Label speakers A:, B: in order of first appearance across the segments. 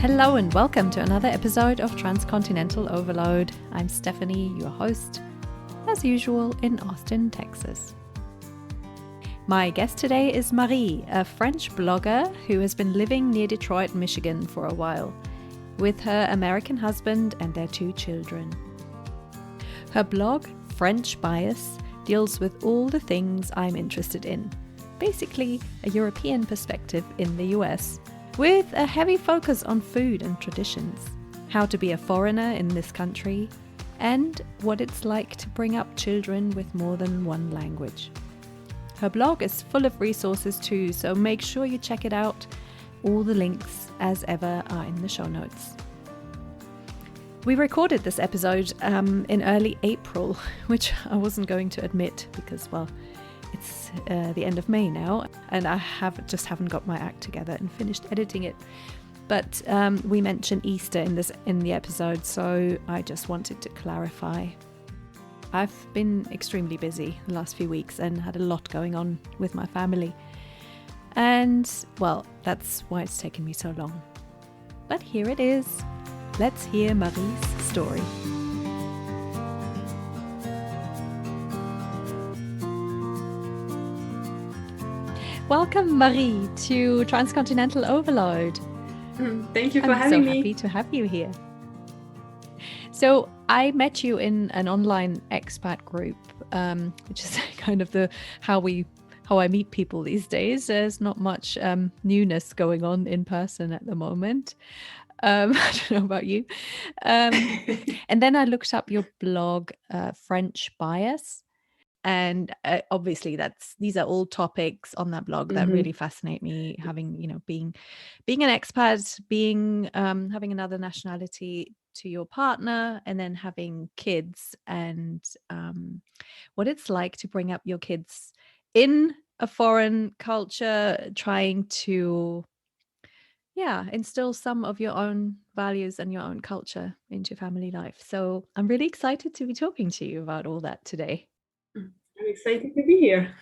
A: Hello and welcome to another episode of Transcontinental Overload. I'm Stephanie, your host, as usual in Austin, Texas. My guest today is Marie, a French blogger who has been living near Detroit, Michigan for a while, with her American husband and their 2 children. Her blog, French Bias, deals with all the things I'm interested in, basically a European perspective in the US, with a heavy focus on food and traditions, how to be a foreigner in this country, and what it's like to bring up children with more than one language. Her blog is full of resources too, so make sure you check it out. All the links, as ever, are in the show notes. We recorded this episode in early April, which I wasn't going to admit because, well, it's the end of May now, and I haven't got my act together and finished editing it. But we mentioned Easter in the episode, so I just wanted to clarify. I've been extremely busy the last few weeks and had a lot going on with my family. And, well, that's why it's taken me so long. But here it is. Let's hear Marie's story. Welcome, Marie, to Transcontinental Overload.
B: Thank you for having me.
A: I'm so happy to have you here. So I met you in an online expat group, which is kind of how I meet people these days. There's not much newness going on in person at the moment. I don't know about you. And then I looked up your blog, French Bias. And obviously these are all topics on that blog that really fascinate me, having, being an expat, having another nationality to your partner, and then having kids, and what it's like to bring up your kids in a foreign culture, trying to instill some of your own values and your own culture into family life. So I'm really excited to be talking to you about all that today.
B: I'm excited to be here.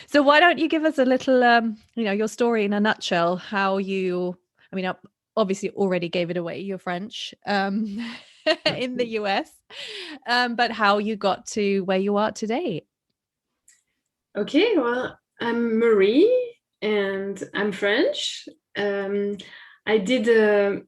A: So why don't you give us a little, your story in a nutshell, how you, I obviously already gave it away, you're French, in the US, but how you got to where you are today.
B: Okay, well, I'm Marie and I'm French. I did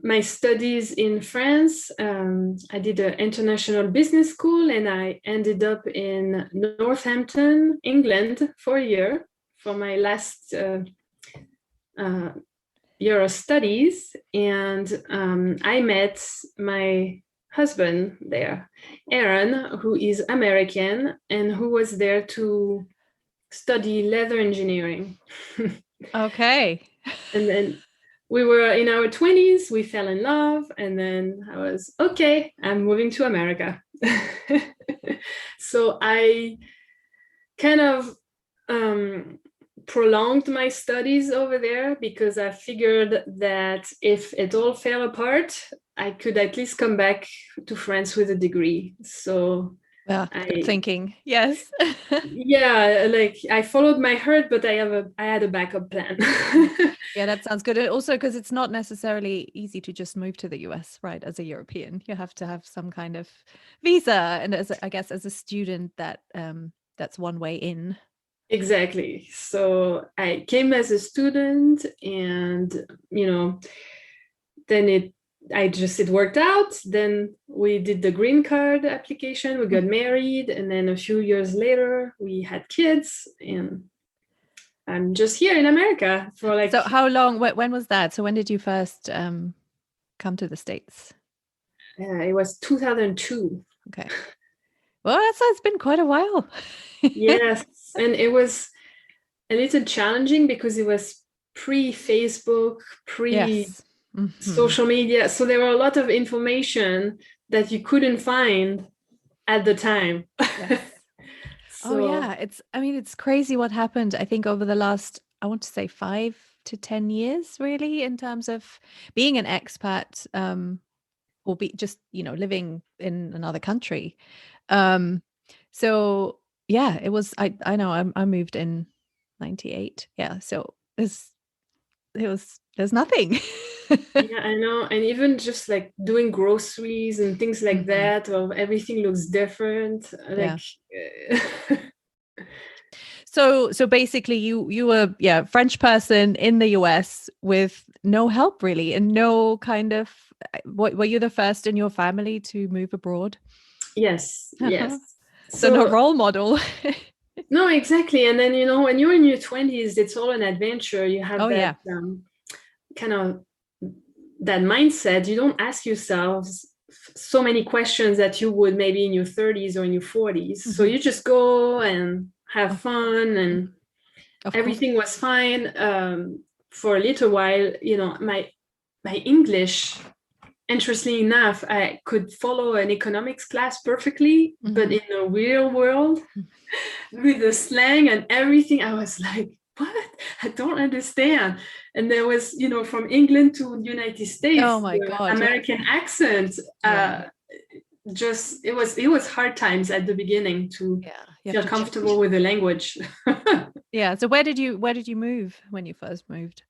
B: my studies in France. I did an international business school, and I ended up in Northampton, England, for a year for my last year of studies. And I met my husband there, Aaron, who is American and who was there to study leather engineering.
A: Okay.
B: And then we were in our 20s, we fell in love, and then I was, okay, I'm moving to America. So I kind of prolonged my studies over there because I figured that if it all fell apart, I could at least come back to France with a degree. So
A: good thinking. Yes.
B: Yeah, like I followed my heart, but I had a backup plan.
A: Yeah, that sounds good. And also because it's not necessarily easy to just move to the US, right? As a European, you have to have some kind of visa, and as a student, that's one way in.
B: Exactly. So I came as a student, and then it worked out. Then we did the green card application, we got married, and then a few years later we had kids, and I'm just here in America for like.
A: So how long, when was that? So when did you first come to the States?
B: It was 2002.
A: Okay. Well, it's been quite a while.
B: Yes. And it was a little challenging because it was pre-Facebook, social media. So there were a lot of information that you couldn't find at the time.
A: Yes. It's crazy what happened. I think over the last, I want to say 5 to 10 years, really, in terms of being an expat, or living in another country. So yeah, it was, I know I moved in 98. Yeah. So it was there's nothing.
B: Yeah, I know. And even just like doing groceries and things like that, or everything looks different.
A: Yeah.
B: Like,
A: So basically you were French person in the US with no help really and no kind of were you the first in your family to move abroad?
B: yes, yes.
A: So no
B: So,
A: role model.
B: no, exactly. And then, when you're in your 20s, it's all an adventure. You have
A: Oh
B: that
A: yeah.
B: kind of that mindset. You don't ask yourselves so many questions that you would maybe in your 30s or in your 40s. So you just go and have fun, and
A: Of course.
B: everything was fine for a little while. My English, interestingly enough, I could follow an economics class perfectly, but in the real world, with the slang and everything, I was like, what? I don't understand. And there was, from England to United
A: Oh
B: States,
A: my
B: the
A: God.
B: American accent,
A: Yeah.
B: just it was hard times at the beginning to
A: Yeah. You have
B: feel
A: to
B: comfortable with the language.
A: Yeah. So where did you move when you first moved?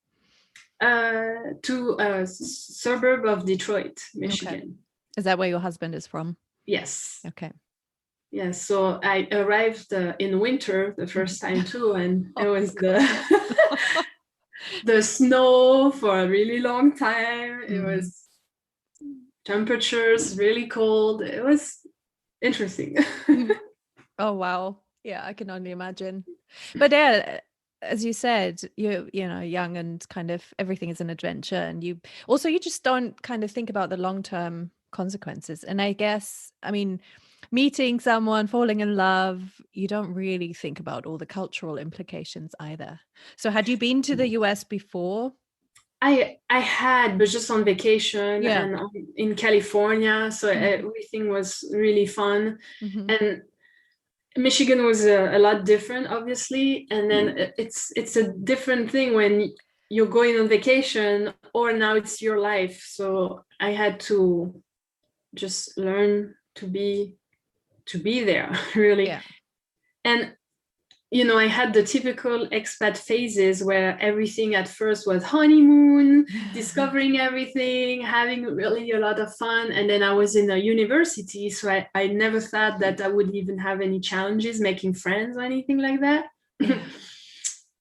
B: To a suburb of Detroit,
A: Okay.
B: Michigan.
A: Is that where your husband is from?
B: Yes.
A: Okay.
B: Yes. So I arrived in winter the first time too, and it
A: Oh
B: was the
A: God.
B: the snow for a really long time. It was temperatures really cold. It was interesting.
A: Oh wow. Yeah, I can only imagine. But yeah, as you said, you know, young and kind of everything is an adventure and you just don't kind of think about the long-term consequences. And I guess, I mean, meeting someone, falling in love, you don't really think about all the cultural implications either. So had you been to the US before?
B: I had, but just on vacation
A: Yeah.
B: and in California, so everything was really fun. And Michigan was a lot different, obviously, and then it's a different thing when you're going on vacation, or now it's your life. So I had to just learn to be there, really.
A: Yeah.
B: And I had the typical expat phases where everything at first was honeymoon, discovering everything, having really a lot of fun. And then I was in a university, so I never thought that I would even have any challenges making friends or anything like that.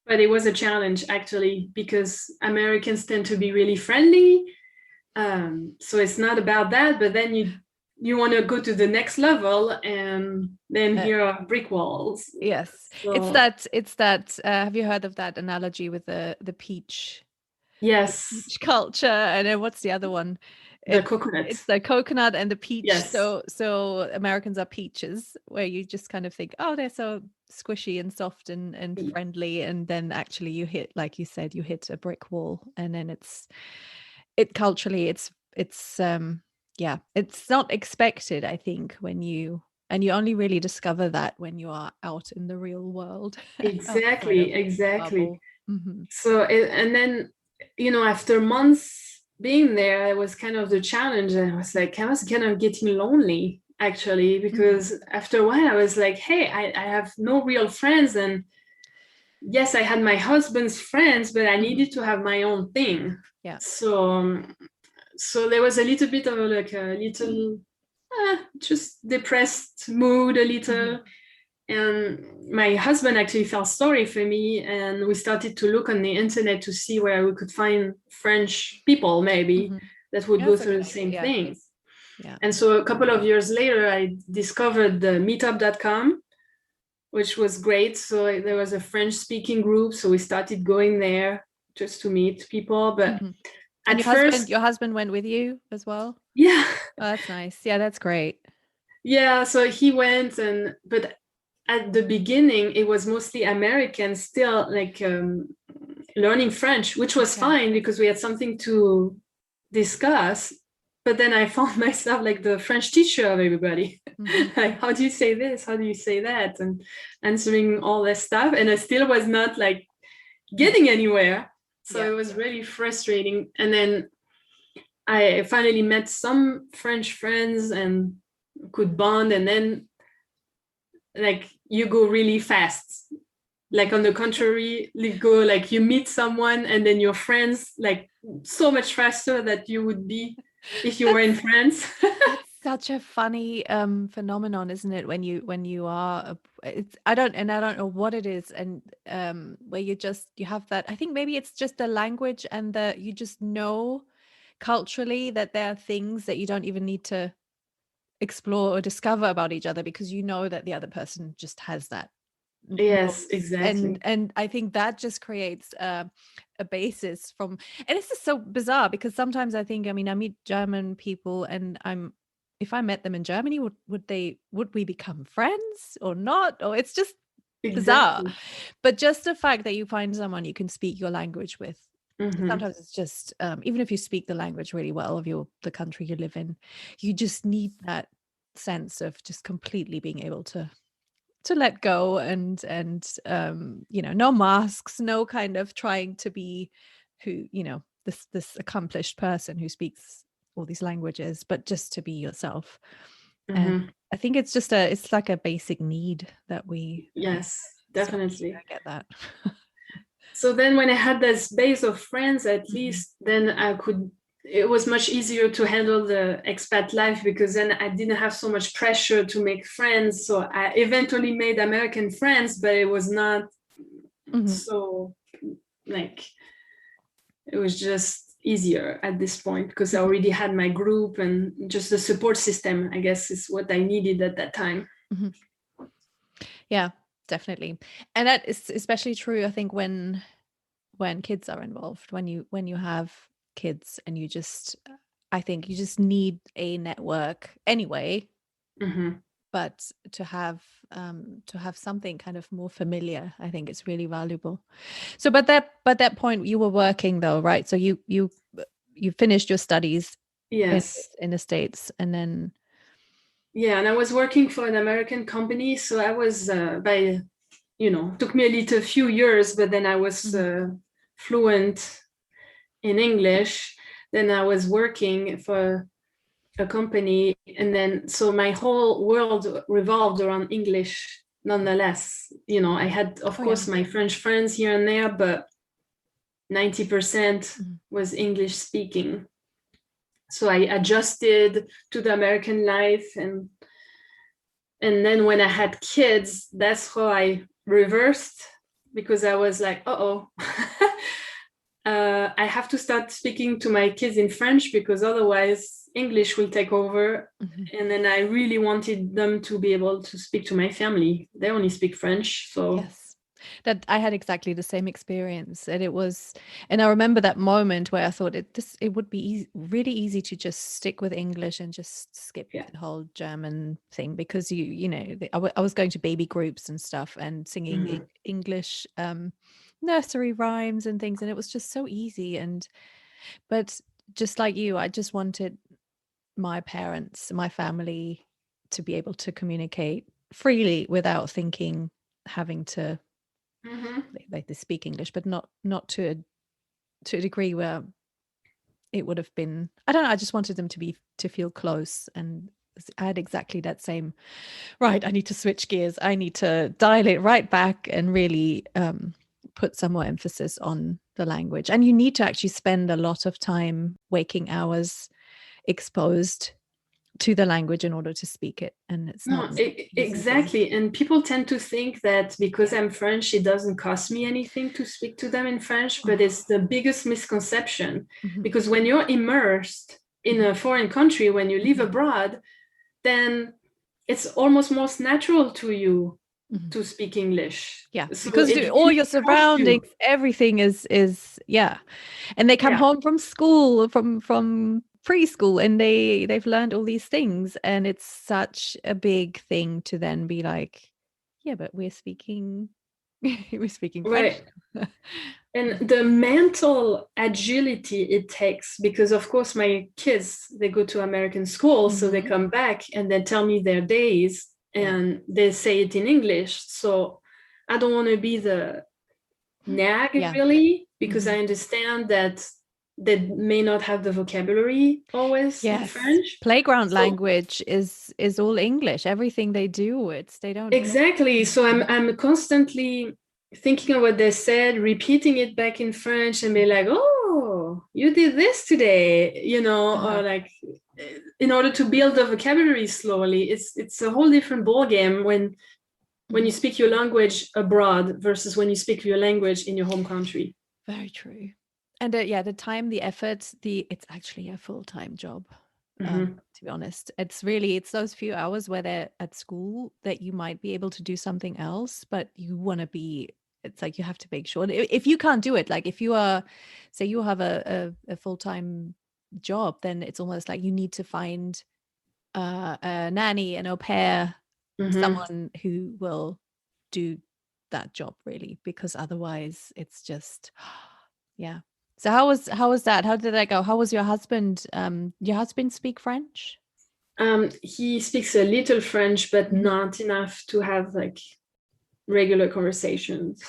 B: But it was a challenge, actually, because Americans tend to be really friendly. So it's not about that, but then you want to go to the next level, and then here are brick walls.
A: Yes.
B: So
A: It's that have you heard of that analogy with the
B: yes,
A: peach culture? And then what's the other one?
B: the
A: It's
B: coconut.
A: the coconut and the peach.
B: Yes.
A: So Americans are peaches, where you just kind of think, oh, they're so squishy and soft and friendly, and then actually you hit, like you said, you hit a brick wall, and then it culturally it's yeah, it's not expected, I think, and you only really discover that when you are out in the real world, outside of the
B: Exactly.
A: bubble. Hmm.
B: So and then after months being there, it was kind of the challenge, and I was like, I was kind of getting lonely, actually, because after a while I was like, hey, I have no real friends. And yes, I had my husband's friends, but I needed to have my own thing.
A: Yeah.
B: So there was a little bit of a little just depressed mood, a little. And my husband actually felt sorry for me, and we started to look on the internet to see where we could find French people, maybe, that would go
A: That's
B: through the
A: okay.
B: same
A: Yeah.
B: things.
A: Yeah.
B: And so a couple of years later, I discovered the meetup.com, which was great. So there was a French speaking group, so we started going there just to meet people. But
A: And
B: at first,
A: your husband went with you as well?
B: yeah,
A: Oh, that's nice. Yeah, that's great.
B: yeah. So he went, but at the beginning, it was mostly Americans still, like learning French, which was fine because we had something to discuss. But then I found myself like the French teacher of everybody. Like, how do you say this? How do you say that? And answering all that stuff. And I still was not like getting anywhere. So it was really frustrating. And then I finally met some French friends and could bond. And then like you go really fast. Like on the contrary, you go like you meet someone and then your friends like so much faster than you would be if you were in France.
A: That's such a funny phenomenon, isn't it? When you are, it's I don't know what it is, and where you have that. I think maybe it's just the language and the you just know culturally that there are things that you don't even need to explore or discover about each other because you know that the other person just has that
B: Yes,
A: knows.
B: exactly.
A: And I think that just creates a basis from, and it's just so bizarre because sometimes I think, I mean, I meet German people and if I met them in Germany, would we become friends or not? Or it's just bizarre.
B: Exactly.
A: But just the fact that you find someone you can speak your language with,
B: Mm-hmm.
A: sometimes it's just even if you speak the language really well of the country you live in, you just need that sense of just completely being able to let go and no masks, no kind of trying to be who this accomplished person who speaks all these languages, but just to be yourself. And
B: Mm-hmm.
A: I think it's like a basic need that we
B: Yes,
A: so
B: definitely.
A: I get that.
B: So then when I had this base of friends, at
A: Mhm.
B: least then it was much easier to handle the expat life because then I didn't have so much pressure to make friends. So I eventually made American friends, but it was not
A: Mhm.
B: so like, it was just easier at this point because I
A: Mhm.
B: already had my group and just the support system, I guess, is what I needed at that time.
A: Mhm. Yeah, definitely. And that is especially true, I think, when kids are involved, when you have kids and I think you just need a network anyway,
B: Mm-hmm.
A: but to have something kind of more familiar, I think it's really valuable. So but that point you were working though, right? So you finished your studies in
B: Yes.
A: in the States and then
B: Yeah, and I was working for an American company, so I was took me a few years, but then I was
A: Mhm.
B: fluent in English. Then I was working for a company, and then so my whole world revolved around English. Nonetheless, I had, of
A: Oh yeah.
B: course, my French friends here and there, but 90%
A: Mhm.
B: was English speaking. So I adjusted to the American life, and then when I had kids, that's how I reversed because I was like, oh, I have to start speaking to my kids in French because otherwise English will take over.
A: Mhm.
B: And then I really wanted them to be able to speak to my family. They only speak French. So,
A: Yes. That I had exactly the same experience. And I remember that moment where I thought it would be really easy to just stick with English and just skip
B: yeah.
A: the whole German thing because I was going to baby groups and stuff and singing
B: Mm-hmm.
A: English nursery rhymes and things, and it was just so easy. But just like you, I just wanted my parents, my family to be able to communicate freely without thinking having to
B: Mm-hmm.
A: they speak English, but not to a degree where it would have been. I don't know. I just wanted them to feel close, and I had exactly that same. Right, I need to switch gears. I need to dial it right back and really put some more emphasis on the language. And you need to actually spend a lot of time, waking hours, exposed to the language in order to speak it, and it's not
B: No,
A: an easy thing.
B: exactly. And people tend to think that because
A: Yeah.
B: I'm French, it doesn't cost me anything to speak to them in French, but
A: Oh.
B: it's the biggest misconception.
A: Mhm.
B: Because when you're immersed in a foreign country, when you live
A: Mhm.
B: abroad, then it's almost most natural to you
A: Mhm.
B: to speak English.
A: Yeah,
B: So
A: because
B: it
A: all
B: really
A: your
B: costs you.
A: surroundings, everything is yeah, and they come
B: Yeah.
A: home from school, from preschool, and they've learned all these things, and it's such a big thing to then be like, yeah, but we're speaking, we're speaking French.
B: Right. And the mental agility it takes, because of course my kids, they go to American school, so they
A: Mhm.
B: come back and they tell me their days
A: Yeah.
B: and they say it in English. So I don't want to be the nag
A: Yeah.
B: really, because I
A: Mhm.
B: understand that they may not have the vocabulary always in
A: Yes.
B: French.
A: Playground
B: So
A: language is all English. Everything they do, they don't.
B: exactly. So I'm constantly thinking of what they said, repeating it back in French, and be like, oh, oh, you did this today, or like in order to build the vocabulary slowly. It's a whole different ballgame when you speak your language abroad versus when you speak your language in your home country.
A: Very true. And the time, the effort, it's actually a full-time job. To be honest, it's those few hours where they're at school that you might be able to do something else, but you want to be, it's like you have to make sure. If you can't do it, like if you are, say you have a full-time job, then it's almost like you need to find a nanny, an au pair, someone who will do that job really, because otherwise it's just yeah. So how was that? How did that go? How was your husband? Your husband speak French?
B: He speaks a little French, but not enough to have like regular conversations.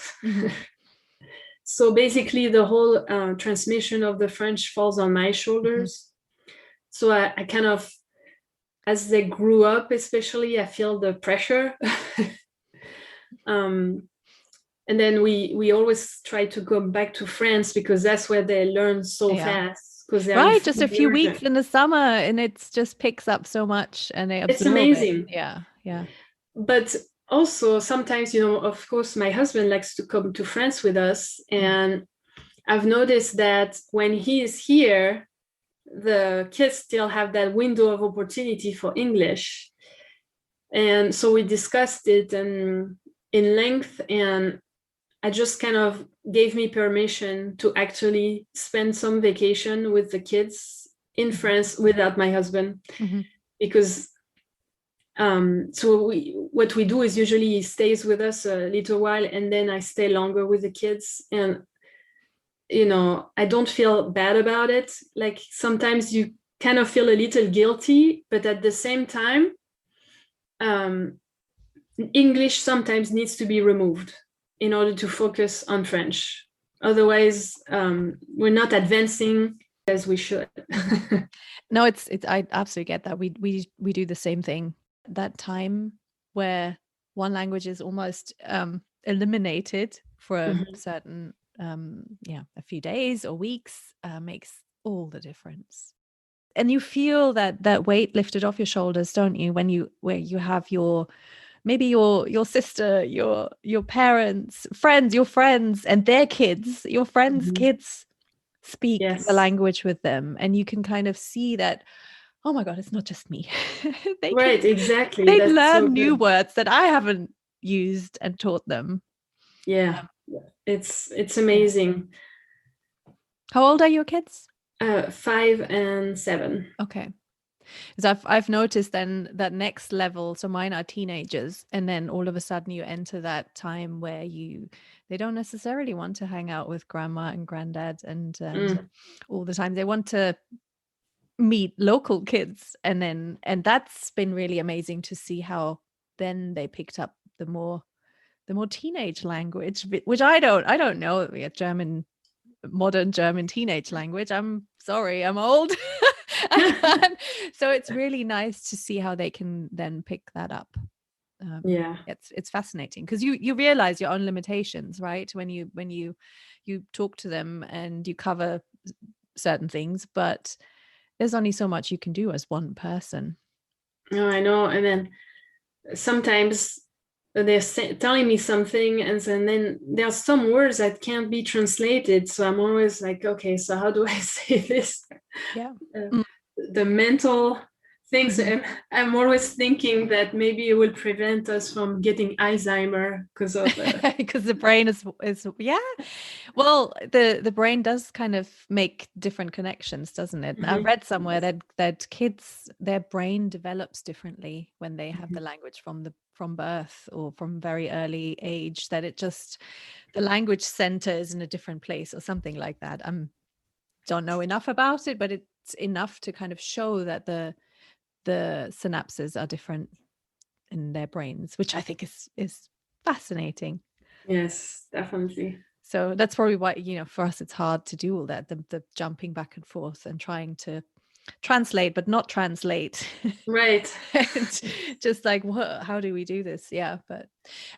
B: So basically the whole transmission of the French falls on my shoulders. So I kind of, as they grew up especially, I feel the pressure. And then we always try to go back to France because that's where they learn so fast. Because
A: right, just a few weeks in the summer, and it's just picks up so much, and they absorb
B: it's amazing.
A: Yeah.
B: But also sometimes, of course, my husband likes to come to France with us, and I've noticed that when he is here, the kids still have that window of opportunity for English. And so we discussed it in length, and I just kind of gave me permission to actually spend some vacation with the kids in France without my husband. Because what we do is usually he stays with us a little while, and then I stay longer with the kids. And I don't feel bad about it. Like sometimes you kind of feel a little guilty, but at the same time, English sometimes needs to be removed in order to focus on French. Otherwise, we're not advancing as we should.
A: No, it's I absolutely get that. We do the same thing. That time where one language is almost eliminated for a certain a few days or weeks makes all the difference. And you feel that weight lifted off your shoulders, don't you, where you have maybe your sister, your parents, your friends and their kids, your friends' kids speak the language with them, and you can kind of see that, oh my God, it's not just me.
B: Exactly.
A: They learn new words that I haven't used and taught them.
B: Yeah, it's amazing.
A: How old are your kids?
B: 5 and 7.
A: Okay. Because I've noticed then that next level, so mine are teenagers, and then all of a sudden you enter that time where they don't necessarily want to hang out with grandma and granddad and all the time. They want to meet local kids, and that's been really amazing to see how then they picked up the more teenage language, which I don't know. Modern German teenage language. I'm sorry, I'm old. So it's really nice to see how they can then pick that up. It's fascinating because you realize your own limitations, right? When you talk to them and you cover certain things, but there's only so much you can do as one person.
B: Oh, I know. And then sometimes they're telling me something, and then there are some words that can't be translated. So I'm always like, okay, so how do I say this?
A: Yeah.
B: The mental things. I'm always thinking that maybe it will prevent us from getting Alzheimer because of
A: because the brain is well, the brain does kind of make different connections, doesn't it? I read somewhere that kids, their brain develops differently when they have the language from birth or from very early age, that the language center is in a different place or something like that. Don't know enough about it, but it's enough to kind of show that the synapses are different in their brains, which I think is fascinating.
B: Yes, definitely.
A: So that's probably why, for us, it's hard to do all that, the jumping back and forth and trying to translate, but not translate.
B: Right.
A: Just like, how do we do this? Yeah.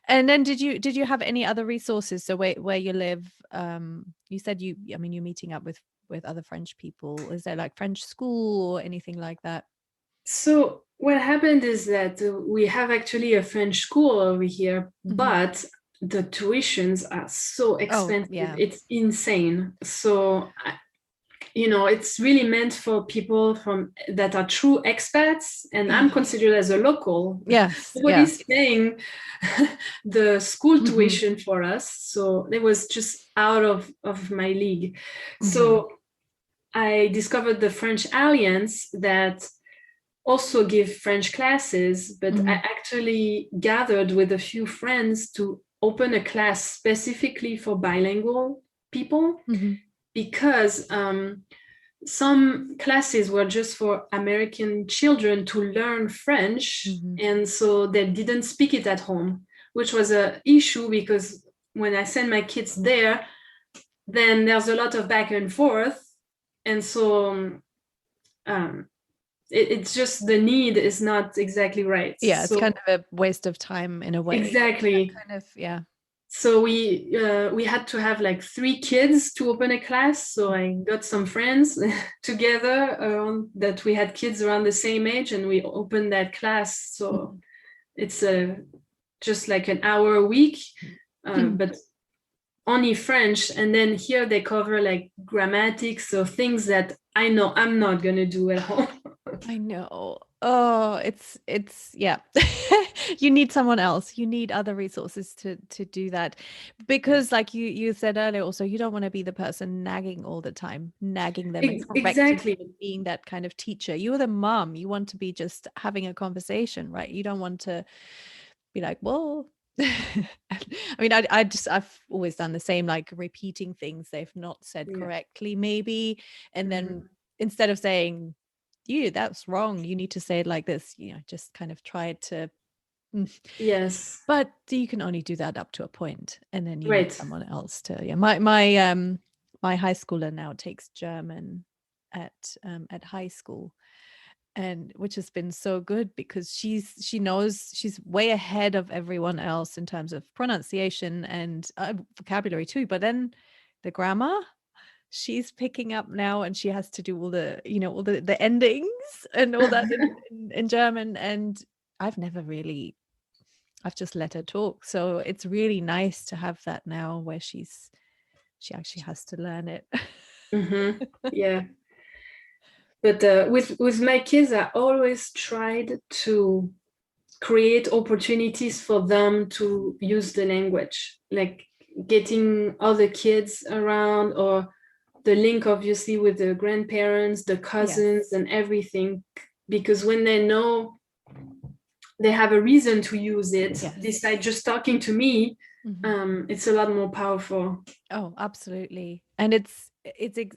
A: And then did you have any other resources? So where you live, you said you're meeting up with with other French people? Is there like French school or anything like that?
B: So what happened is that we have actually a French school over here, but the tuitions are so expensive.
A: Yeah.
B: It's insane. So it's really meant for people that are true expats, and I'm considered as a local.
A: Yes.
B: Nobody's paying the school tuition for us, so it was just out of my league. So I discovered the French Alliance that also give French classes, but I actually gathered with a few friends to open a class specifically for bilingual people, because some classes were just for American children to learn French, and so they didn't speak it at home, which was an issue, because when I send my kids there, then there's a lot of back and forth, and so it's just the need is not exactly right.
A: Yeah, it's kind of a waste of time in a way.
B: Exactly.
A: Kind of, yeah.
B: So we had to have like 3 kids to open a class. So I got some friends together that we had kids around the same age, and we opened that class. So it's just like an hour a week, but only French. And then here they cover like grammatics, so things that I know I'm not gonna do at home.
A: I know. Oh, it's yeah. You need someone else. You need other resources to do that, because like you said earlier, also you don't want to be the person nagging all the time, nagging them and correcting them and being that kind of teacher. You're the mom. You want to be just having a conversation, right? You don't want to be like, well. I mean, I've always done the same, like repeating things they've not said correctly, maybe, and then instead of saying, that's wrong, you need to say it like this, just kind of try to
B: yes,
A: but you can only do that up to a point, and then you need someone else to my high schooler now takes German at high school, and which has been so good, because she knows she's way ahead of everyone else in terms of pronunciation and vocabulary too, but then the grammar she's picking up now, and she has to do all the all the endings and all that in German, and I've just let her talk. So it's really nice to have that now, where she actually has to learn it.
B: Yeah. But with my kids, I always tried to create opportunities for them to use the language, like getting other kids around, or the link obviously with the grandparents, the cousins, and everything, because when they know they have a reason to use it besides just talking to me, it's a lot more powerful.
A: Oh, absolutely. And it's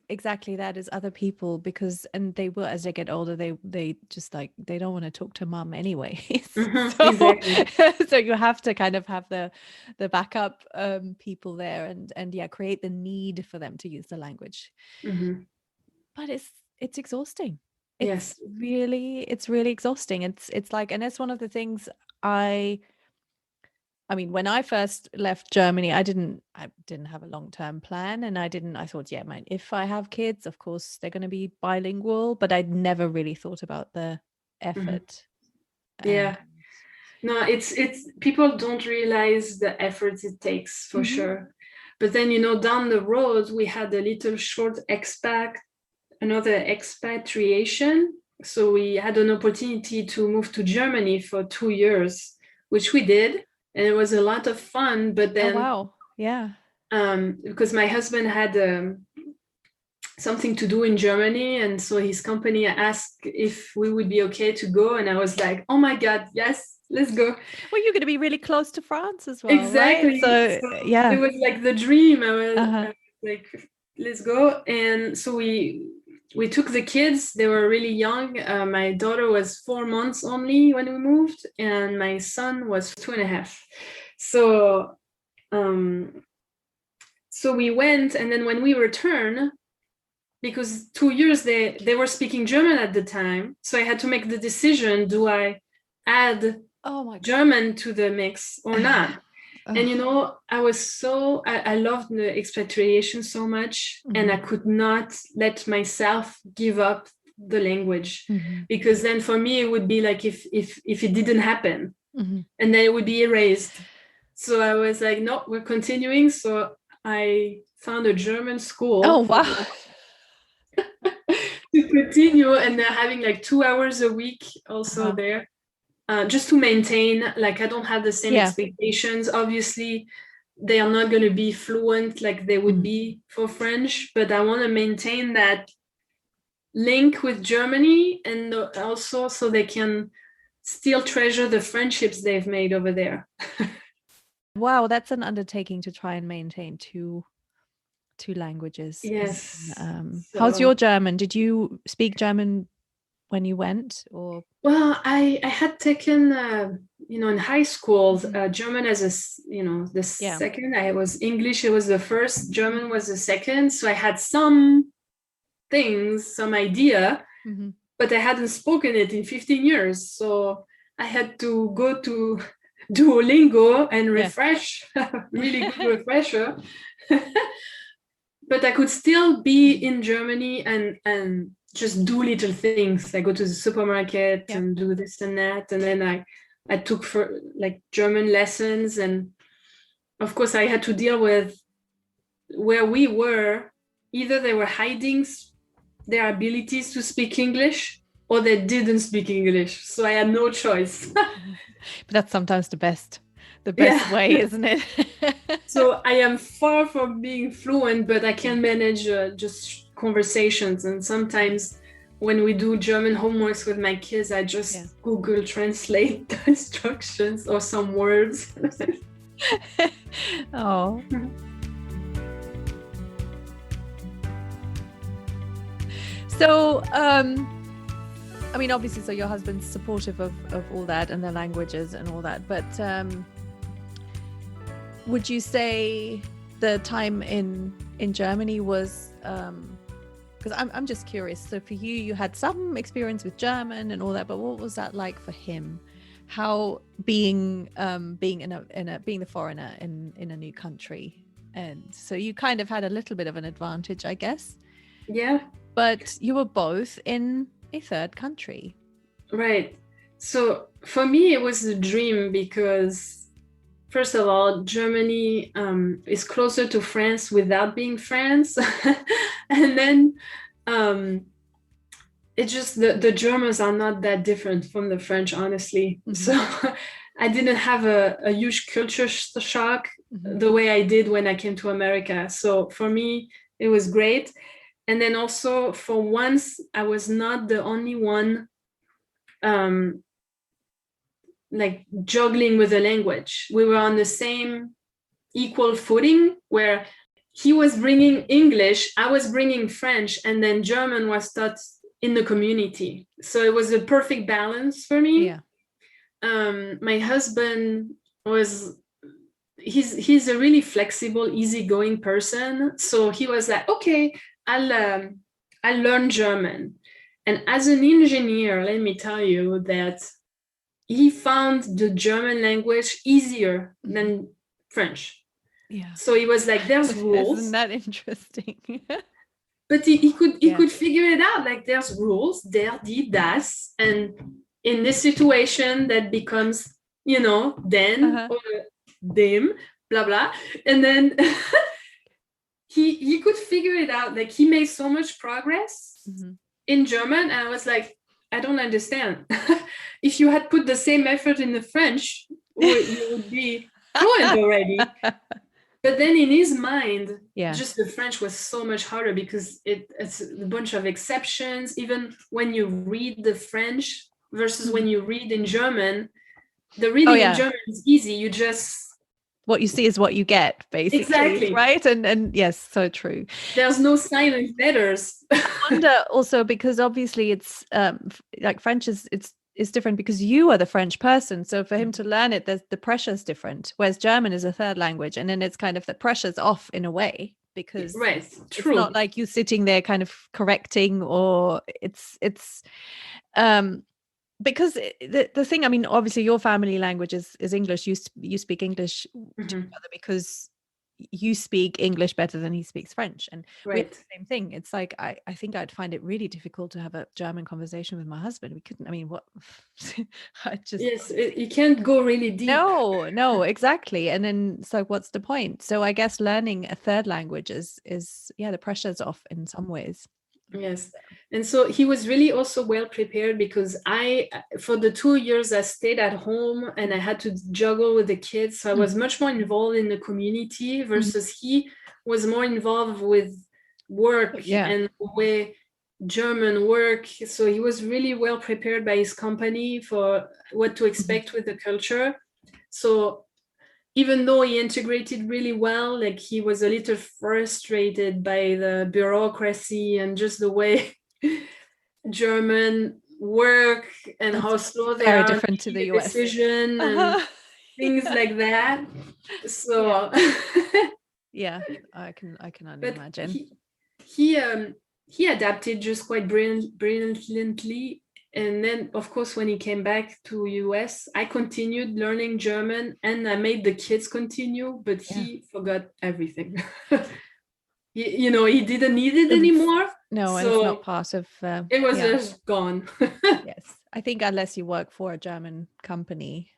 A: exactly that, as other people, because and they will, as they get older, they just like they don't want to talk to mom anyway.
B: Exactly.
A: So you have to kind of have the backup people there, and create the need for them to use the language. But it's exhausting. It's really exhausting. It's like, and it's one of the things I mean, when I first left Germany, I didn't have a long-term plan, and I thought, man, if I have kids, of course they're going to be bilingual, but I'd never really thought about the effort.
B: No, it's people don't realize the effort it takes, for sure. But then, down the road, we had a little short another expatriation. So we had an opportunity to move to Germany for 2 years, which we did. And it was a lot of fun. But then, because my husband had something to do in Germany, and so his company asked if we would be okay to go. And I was like, oh my God, yes, let's go.
A: Well, you're going to be really close to France as well.
B: Exactly.
A: Right? So yeah,
B: it was like the dream. I was like, let's go. And so we took the kids. They were really young. My daughter was 4 months only when we moved, and my son was 2.5. So we went, and then when we returned, because 2 years they were speaking German at the time, so I had to make the decision: do I add German to the mix or not? And I loved the expatriation so much, and I could not let myself give up the language, because then for me it would be like if it didn't happen, and then it would be erased. So I was like, no, we're continuing. So I found a German school.
A: Oh, wow.
B: To continue, and they're having like 2 hours a week also there, just to maintain, like, I don't have the same expectations. Obviously, they are not going to be fluent like they would be for French, but I want to maintain that link with Germany, and also so they can still treasure the friendships they've made over there.
A: Wow, that's an undertaking to try and maintain two languages.
B: Yes.
A: How's your German? Did you speak German when you went, or?
B: Well, I had taken in high school German as the second. I was English, it was the first, German was the second, so I had some idea, but I hadn't spoken it in 15 years, so I had to go to Duolingo and refresh, really good refresher. But I could still be in Germany and just do little things. I go to the supermarket and do this and that. And then I took for like German lessons. And of course I had to deal with where we were. Either they were hiding their abilities to speak English, or they didn't speak English. So I had no choice.
A: But that's sometimes the best way, isn't it?
B: So I am far from being fluent, but I can manage just conversations. And sometimes when we do German homeworks with my kids, I just Google translate the instructions or some words.
A: Oh. So, I mean, obviously, so your husband's supportive of all that and the languages and all that, but would you say the time in Germany was, because I'm just curious, so for you, you had some experience with German and all that, but what was that like for him? How being the foreigner in a new country? And so you kind of had a little bit of an advantage, I guess.
B: Yeah.
A: But you were both in a third country.
B: Right. So for me, it was a dream because, first of all, Germany is closer to France without being France. And then it's just the Germans are not that different from the French, honestly. So I didn't have a huge culture shock the way I did when I came to America. So for me, it was great. And then also, for once, I was not the only one like juggling with the language. We were on the same equal footing, where he was bringing English, I was bringing French, and then German was taught in the community. So it was a perfect balance for me.
A: Yeah.
B: My husband he's a really flexible, easygoing person. So he was like, okay, I'll learn German. And as an engineer, let me tell you that he found the German language easier than French.
A: Yeah.
B: So he was like, there's rules.
A: Isn't that interesting?
B: But he could figure it out. Like, there's rules, der, die, das. And in this situation, that becomes, den or dem, blah, blah. And then he could figure it out. Like, he made so much progress in German. And I was like, I don't understand. If you had put the same effort in the French, you would be fluent already. But then in his mind, just the French was so much harder because it's a bunch of exceptions. Even when you read the French versus when you read in German, the reading in German is easy. You just...
A: what you see is what you get, basically.
B: Exactly.
A: Right? And yes, so true.
B: There's no silent letters.
A: I wonder also, because obviously it's like French is different because you are the French person. So for him to learn it, the pressure's different. Whereas German is a third language. And then it's kind of the pressure's off in a way, because
B: it's
A: not like you sitting there kind of correcting, or it's because the thing, I mean, obviously your family language is English. You speak English to each
B: Mhm.
A: other because you speak English better than he speaks French. And we have
B: Right.
A: the same thing. It's like I think I'd find it really difficult to have a German conversation with my husband. We couldn't, I mean, what I just
B: Yes, you can't go really deep.
A: no, exactly. And then so what's the point? So I guess learning a third language is yeah, the pressure's off in some ways.
B: Yes. And so he was really also well prepared because for the 2 years, I stayed at home and I had to juggle with the kids. So I was much more involved in the community versus he was more involved with work
A: Yeah.
B: and the way German work. So he was really well prepared by his company for what to expect with the culture. So even though he integrated really well, like he was a little frustrated by the bureaucracy and just the way German work and
A: That's
B: how slow they
A: very
B: are
A: different to
B: making
A: the
B: a
A: US.
B: decision and
A: Uh-huh.
B: things
A: Yeah.
B: like that.
A: Yeah.
B: So,
A: Yeah. I can only
B: but
A: imagine.
B: he adapted just quite brilliantly. And then, of course, when he came back to US, I continued learning German and I made the kids continue, but
A: Yeah.
B: he forgot everything. He didn't need it
A: It's
B: anymore.
A: no, and it's not
B: So
A: part of
B: it was
A: yeah.
B: just gone.
A: Yes. I think unless you work for a German company,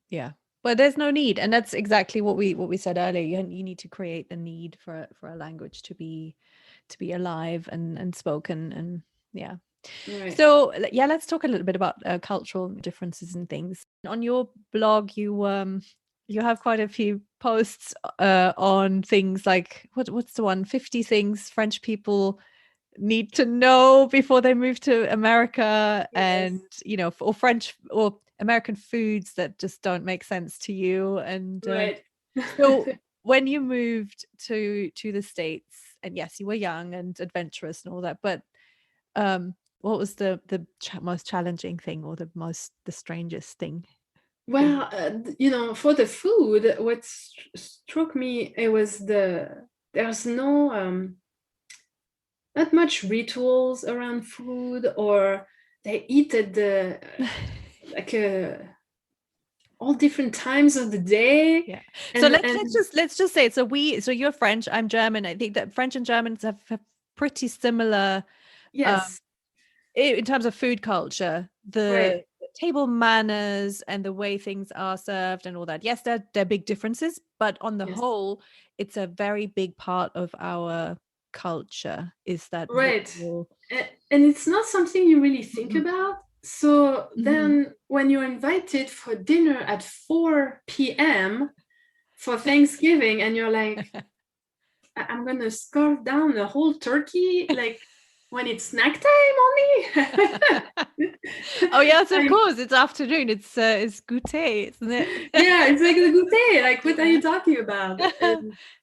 A: yeah. But there's no need. And that's exactly what we said earlier. You need to create the need for a language to be alive and spoken and yeah.
B: Right.
A: So yeah, let's talk a little bit about cultural differences and things. On your blog, you have quite a few posts on things like what's the one 50 things French people need to know before they move to America,
B: Yes.
A: and or French or American foods that just don't make sense to you. And
B: Right.
A: so when you moved to the States, and yes, you were young and adventurous and all that, but what was the most challenging thing or the strangest thing for you?
B: Well, for the food, what struck me, it was there's no not much rituals around food, or they eat at the like all different times of the day.
A: Yeah. So
B: and
A: let's
B: and
A: let's just say so you're French, I'm German. I think that French and Germans have pretty similar um
B: yes.
A: in terms of food culture, the
B: Right.
A: table manners and the way things are served and all that. Yes, there are big differences, but on the
B: Yes.
A: whole, it's a very big part of our culture is that
B: Right.
A: ritual.
B: And it's not something you really think
A: Mhm,
B: about. So
A: mhm.
B: then when you're invited for dinner at 4 p.m. for Thanksgiving and you're like, I'm gonna scarf down the whole turkey, like when it's snack time only.
A: Oh yes, of
B: I'm,
A: course. It's afternoon. It's goûter, isn't it?
B: yeah, it's like the goûter. Like, what are
A: Yeah.
B: you talking about?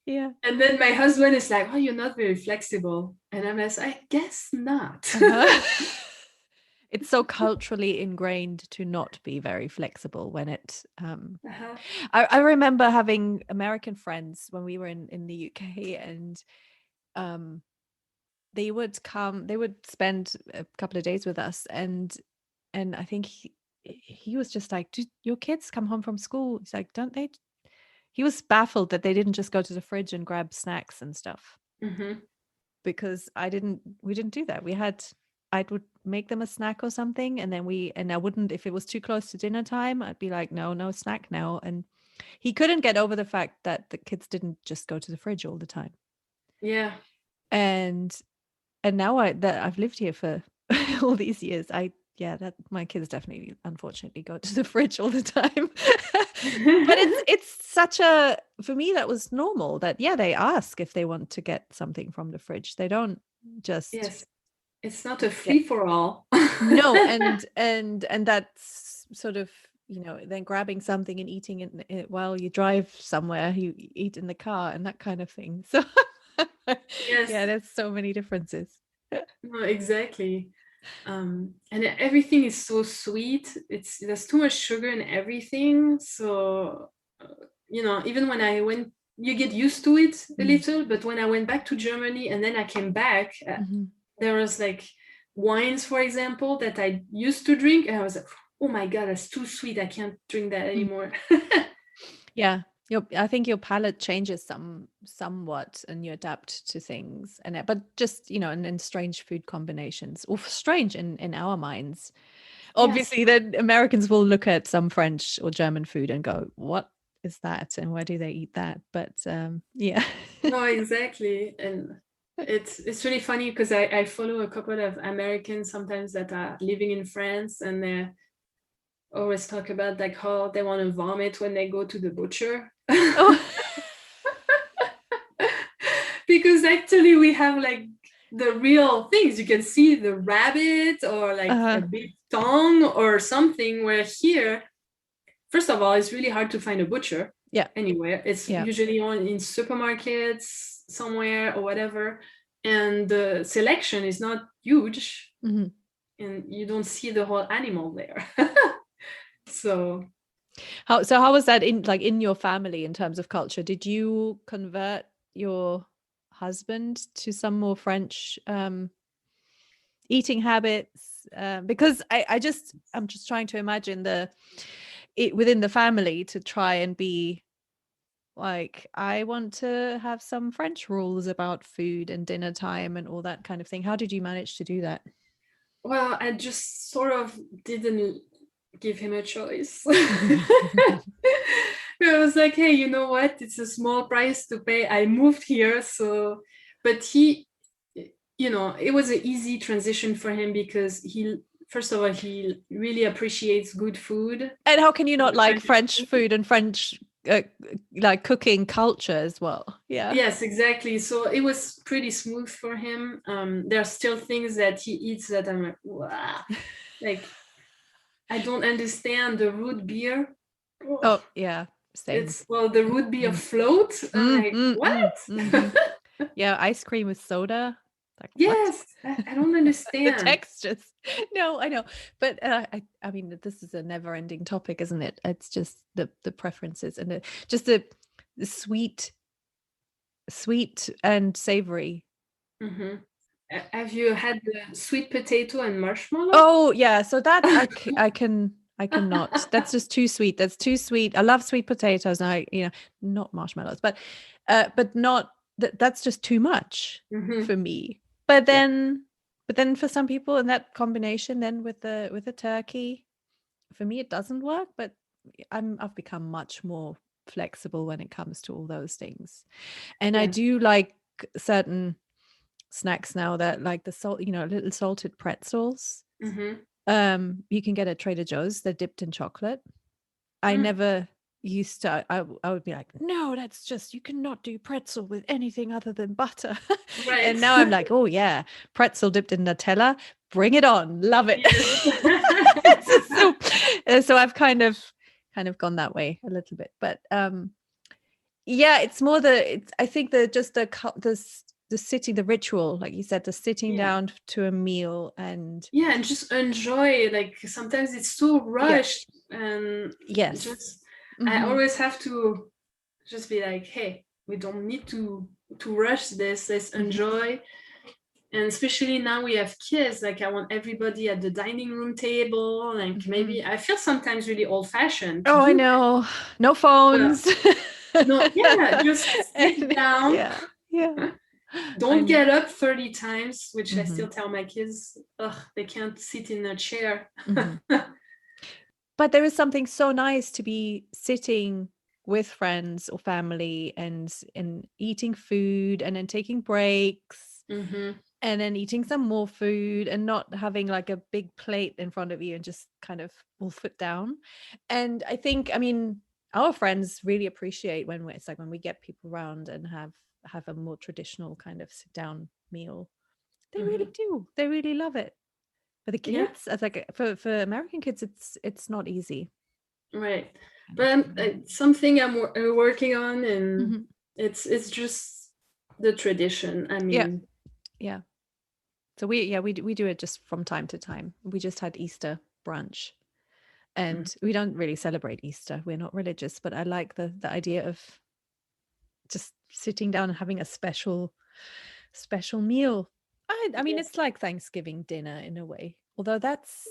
A: Yeah.
B: And then my husband is like, "Oh, you're not very flexible," and I'm like, "I guess not."
A: Uh-huh. It's so culturally ingrained to not be very flexible when it
B: Uh-huh.
A: I remember having American friends when we were in the UK, and um they would spend a couple of days with us, and I think he was just like, do your kids come home from school? He's like, don't they? He was baffled that they didn't just go to the fridge and grab snacks and stuff,
B: Mm-hmm.
A: because we didn't do that. I would make them a snack or something, and then and I wouldn't, if it was too close to dinner time, I'd be like, no snack now. And he couldn't get over the fact that the kids didn't just go to the fridge all the time.
B: Yeah.
A: And now that I've lived here for all these years, yeah, that my kids definitely unfortunately go to the fridge all the time. But it's such a, for me that was normal, that yeah, they ask if they want to get something from the fridge. They don't just
B: Yes. It's not a
A: get
B: free for all.
A: no. And that's sort of, then grabbing something and eating it while you drive somewhere, you eat in the car and that kind of thing. So yeah,
B: Yes.
A: there's so many differences.
B: No, exactly. And everything is so sweet. There's too much sugar in everything. So even when I went, you get used to it a
A: Mm.
B: little. But when I went back to Germany and then I came back,
A: Mhm.
B: there was like wines, for example, that I used to drink, and I was like, oh my god, that's too sweet, I can't drink that anymore.
A: Yeah. I think your palate changes somewhat and you adapt to things but just, and in strange food combinations or strange in our minds.
B: Yes.
A: Obviously, then Americans will look at some French or German food and go, what is that? And why do they eat that? But yeah.
B: No, exactly. And it's really funny because I follow a couple of Americans sometimes that are living in France, and they always talk about like how they want to vomit when they go to the butcher.
A: Oh.
B: Because actually we have like the real things. You can see the rabbit or like a big tongue or something, where here, first of all, it's really hard to find a butcher anywhere. It's usually in supermarkets somewhere or whatever. And the selection is not huge, and you don't see the whole animal there. So
A: how was that in your family in terms of culture? Did you convert your husband to some more French eating habits? Because I'm just trying to imagine it within the family to try and be like, I want to have some French rules about food and dinner time and all that kind of thing. How did you manage to do that?
B: well, I just sort of didn't give him a choice. I was like, hey, you know what? It's a small price to pay. I moved here, so, but he, it was an easy transition for him because first of all, he really appreciates good food.
A: And how can you not like French food and French like cooking culture as well? Yeah.
B: Yes, exactly. So it was pretty smooth for him. There are still things that he eats that I'm like, wow. Like, I don't understand the root beer.
A: Oh, yeah. Same.
B: The root beer float. I'm like, what?
A: Yeah, ice cream with soda. Like,
B: yes, I don't understand.
A: The textures. No, I know. But I mean, this is a never-ending topic, isn't it? It's just the preferences and just the sweet and savory.
B: Mm-hmm. Have you had the sweet potato and marshmallow?
A: Oh, yeah. So that I cannot. That's just too sweet. That's too sweet. I love sweet potatoes, and not marshmallows, but not that's just too much for me. But then for some people, in that combination, then with the turkey, for me it doesn't work. But I've become much more flexible when it comes to all those things, and I do like certain snacks now that like the salt, little salted pretzels. You can get at Trader Joe's. They're dipped in chocolate. I never used to. I would be like, no, that's just, you cannot do pretzel with anything other than butter.
B: Right.
A: And now I'm like, oh yeah, pretzel dipped in Nutella, bring it on, love it. Yes. So I've kind of gone that way a little bit, but yeah, it's more I think the sitting, the ritual, like you said, the sitting down to a meal and
B: just enjoy. Like sometimes it's so rushed, and
A: yes,
B: I always have to just be like, hey, we don't need to rush this. Let's enjoy. And especially now we have kids, like I want everybody at the dining room table. Like maybe I feel sometimes really old-fashioned.
A: Oh, I know. No phones.
B: No, just sit down.
A: Yeah.
B: Don't get up 30 times, which I still tell my kids, they can't sit in a chair.
A: But there is something so nice to be sitting with friends or family and eating food and then taking breaks and then eating some more food and not having like a big plate in front of you and just kind of all foot down. And I think, I mean, our friends really appreciate when it's like when we get people around and have a more traditional kind of sit down meal. They really do. They really love it. For the kids, it's like for American kids, it's not easy.
B: Right. But something I'm working on, and it's just the tradition. I mean,
A: yeah. So we do it just from time to time. We just had Easter brunch, and we don't really celebrate Easter. We're not religious, but I like the idea of just sitting down and having a special meal. I mean,
B: Yes.
A: it's like Thanksgiving dinner in a way, although
B: Yeah.
A: that's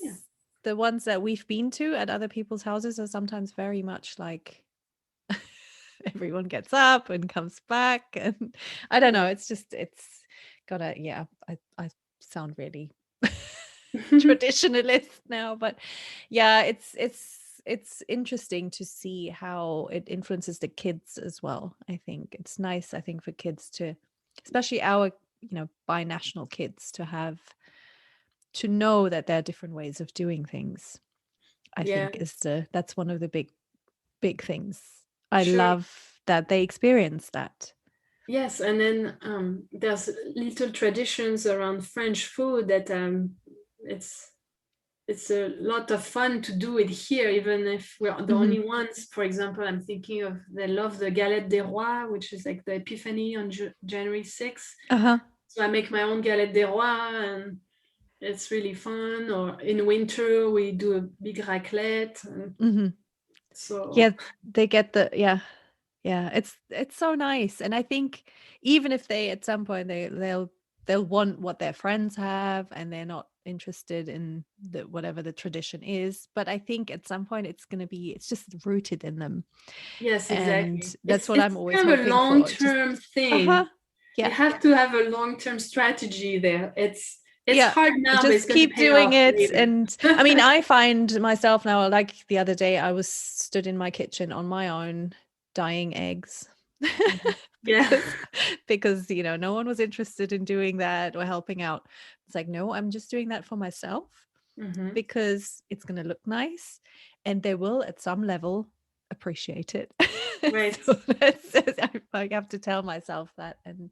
A: the ones that we've been to at other people's houses are sometimes very much like everyone gets up and comes back, and I don't know,
B: Yeah.
A: it's gotta, yeah, I sound really traditionalist now, but yeah, it's interesting to see how it influences the kids as well. I think it's nice, I think, for kids to, especially our, binational kids, to know that there are different ways of doing things. I
B: Yeah.
A: think that's one of the big things. I
B: Sure.
A: love that they experience that.
B: Yes, and then there's little traditions around French food that it's it's a lot of fun to do it here, even if we're the
A: Hmm.
B: only ones. For example, I'm thinking of they love the galette des rois, which is like the Epiphany on January 6th.
A: Uh-huh.
B: So I make my own galette des rois, and it's really fun. Or in winter, we do a big raclette. And
A: Hmm. Yeah,
B: so
A: they get the, yeah. Yeah, it's so nice. And I think even if they at some point they'll want what their friends have and they're not interested in the whatever the tradition is, but I think at some point it's just rooted in them.
B: yes,
A: And
B: exactly.
A: that's what I'm
B: It's
A: always
B: kind of a
A: hoping for. Just
B: long-term
A: uh-huh.
B: thing. You
A: Yeah.
B: have to have a long-term strategy there. It's
A: Yeah.
B: hard now, but it's
A: Just
B: going to
A: keep
B: pay
A: doing
B: off
A: it.
B: later.
A: And I mean, I find myself now, like the other day, I was stood in my kitchen on my own dyeing eggs.
B: Mhm. Yeah.
A: because no one was interested in doing that or helping out. It's like, no, I'm just doing that for myself
B: Hmm.
A: because it's going to look nice and they will at some level appreciate it.
B: Right.
A: So I have to tell myself that, and